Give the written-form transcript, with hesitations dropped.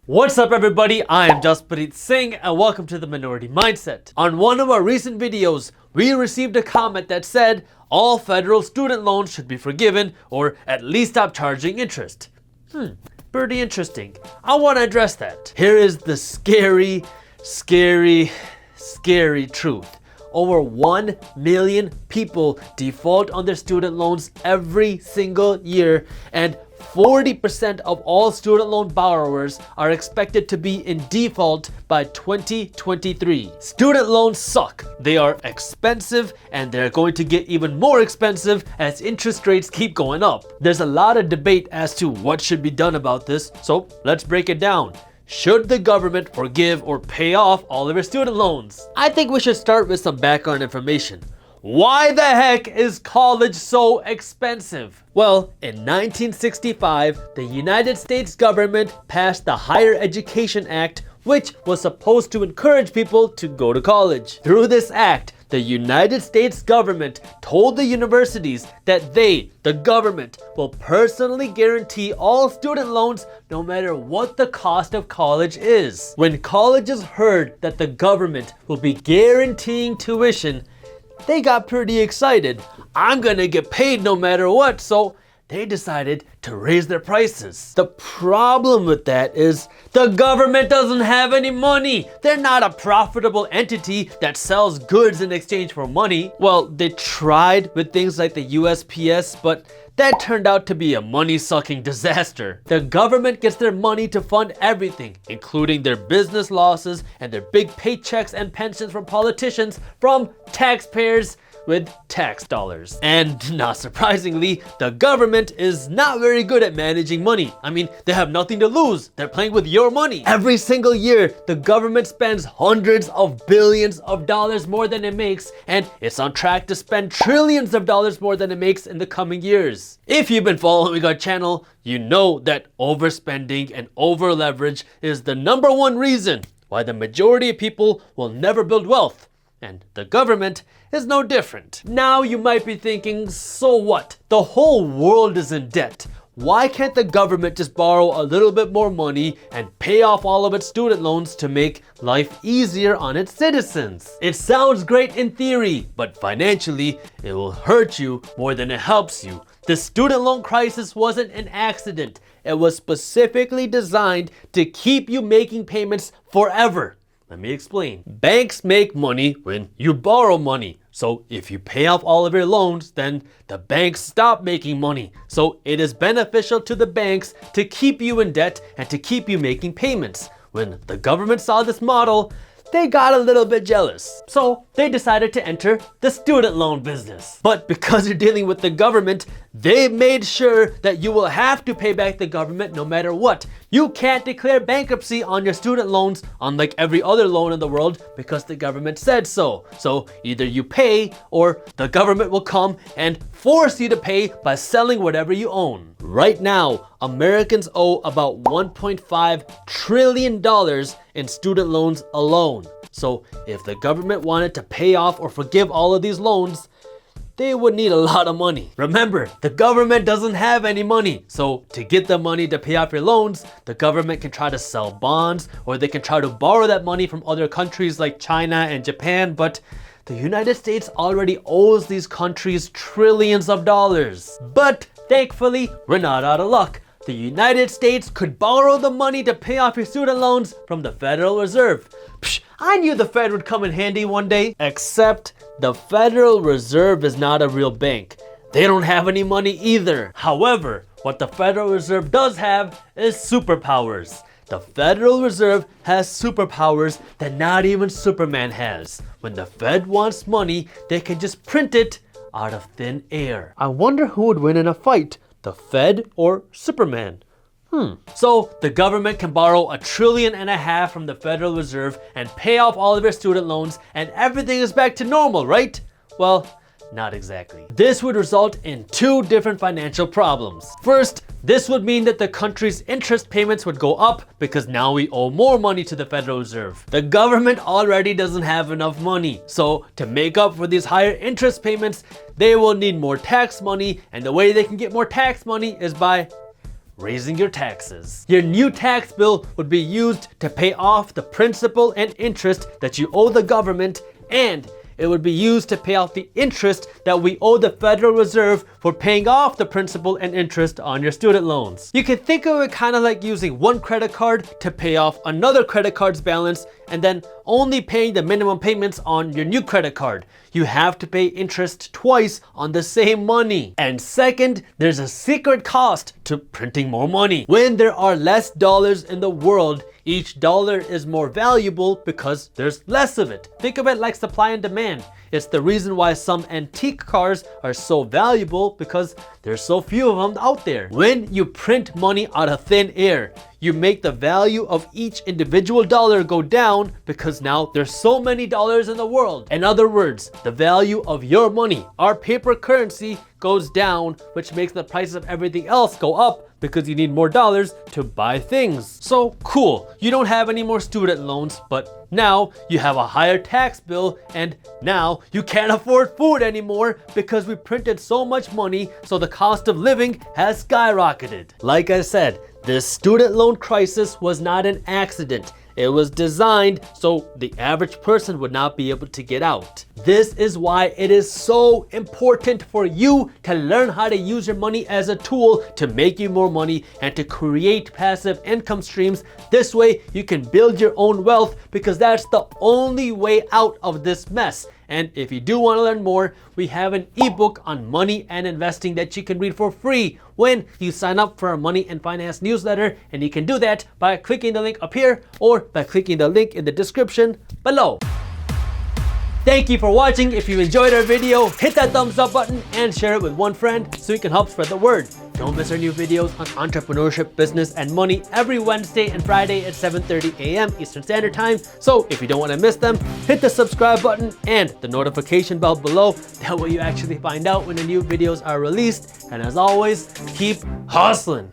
What's up everybody, I am Jaspreet Singh and welcome to the Minority Mindset. On one of our recent videos, we received a comment that said all federal student loans should be forgiven or at least stop charging interest. Pretty interesting. I want to address that. Here is the scary truth. Over 1 million people default on their student loans every single year, and 40% of all student loan borrowers are expected to be in default by 2023. Student loans suck. They are expensive and they're going to get even more expensive as interest rates keep going up. There's a lot of debate as to what should be done about this, so let's break it down. Should the government forgive or pay off all of your student loans? I think we should start with some background information. Why the heck is college so expensive? Well, in 1965, the United States government passed the Higher Education Act, which was supposed to encourage people to go to college. Through this act, the United States government told the universities that they, the government, will personally guarantee all student loans no matter what the cost of college is. When colleges heard that the government will be guaranteeing tuition, they got pretty excited. I'm gonna get paid no matter what, so they decided to raise their prices. The problem with that is the government doesn't have any money. They're not a profitable entity that sells goods in exchange for money. Well, they tried with things like the USPS, but that turned out to be a money-sucking disaster. The government gets their money to fund everything, including their business losses and their big paychecks and pensions from politicians, from taxpayers with tax dollars. And not surprisingly, the government is not very good at managing money. I mean, they have nothing to lose. They're playing with your money. Every single year, the government spends hundreds of billions of dollars more than it makes, and it's on track to spend trillions of dollars more than it makes in the coming years. If you've been following our channel, you know that overspending and over leverage is the #1 reason why the majority of people will never build wealth. And the government is no different. Now you might be thinking, so what? The whole world is in debt. Why can't the government just borrow a little bit more money and pay off all of its student loans to make life easier on its citizens? It sounds great in theory, but financially, it will hurt you more than it helps you. The student loan crisis wasn't an accident. It was specifically designed to keep you making payments forever. Let me explain. Banks make money when you borrow money. So if you pay off all of your loans, then the banks stop making money. So it is beneficial to the banks to keep you in debt and to keep you making payments. When the government saw this model, they got a little bit jealous. So they decided to enter the student loan business. But because you're dealing with the government, they made sure that you will have to pay back the government no matter what. You can't declare bankruptcy on your student loans, unlike every other loan in the world, because the government said so. So either you pay or the government will come and force you to pay by selling whatever you own. Right now, Americans owe about $1.5 trillion in student loans alone. So if the government wanted to pay off or forgive all of these loans, they would need a lot of money. Remember, the government doesn't have any money. So to get the money to pay off your loans, the government can try to sell bonds, or they can try to borrow that money from other countries like China and Japan, but the United States already owes these countries trillions of dollars. But thankfully, we're not out of luck. The United States could borrow the money to pay off your student loans from the Federal Reserve. I knew the Fed would come in handy one day. Except the Federal Reserve is not a real bank. They don't have any money either. However, what the Federal Reserve does have is superpowers. The Federal Reserve has superpowers that not even Superman has. When the Fed wants money, they can just print it out of thin air. I wonder who would win in a fight, the Fed or Superman? So the government can borrow $1.5 trillion from the Federal Reserve and pay off all of your student loans, and everything is back to normal, right? Well, not exactly. This would result in two different financial problems. First, this would mean that the country's interest payments would go up because now we owe more money to the Federal Reserve. The government already doesn't have enough money, so to make up for these higher interest payments, they will need more tax money, and the way they can get more tax money is by raising your taxes. Your new tax bill would be used to pay off the principal and interest that you owe the government, and it would be used to pay off the interest that we owe the Federal Reserve for paying off the principal and interest on your student loans. You can think of it kind of like using one credit card to pay off another credit card's balance and then only paying the minimum payments on your new credit card. You have to pay interest twice on the same money. And second, there's a secret cost to printing more money. When there are less dollars in the world, each dollar is more valuable because there's less of it. Think of it like supply and demand. It's the reason why some antique cars are so valuable because there's so few of them out there. When you print money out of thin air, you make the value of each individual dollar go down because now there's so many dollars in the world. In other words, the value of your money, our paper currency, goes down, which makes the prices of everything else go up because you need more dollars to buy things. So cool, you don't have any more student loans, but now you have a higher tax bill, and now you can't afford food anymore because we printed so much money, so the cost of living has skyrocketed. Like I said, this student loan crisis was not an accident. It was designed so the average person would not be able to get out. This is why it is so important for you to learn how to use your money as a tool to make you more money and to create passive income streams. This way you can build your own wealth, because that's the only way out of this mess. And if you do want to learn more, we have an ebook on money and investing that you can read for free when you sign up for our money and finance newsletter. And you can do that by clicking the link up here or by clicking the link in the description below. Thank you for watching. If you enjoyed our video, hit that thumbs up button and share it with one friend so you can help spread the word. Don't miss our new videos on entrepreneurship, business, and money every Wednesday and Friday at 7:30 a.m. Eastern Standard Time. So if you don't want to miss them, hit the subscribe button and the notification bell below. That way you actually find out when the new videos are released. And as always, keep hustling.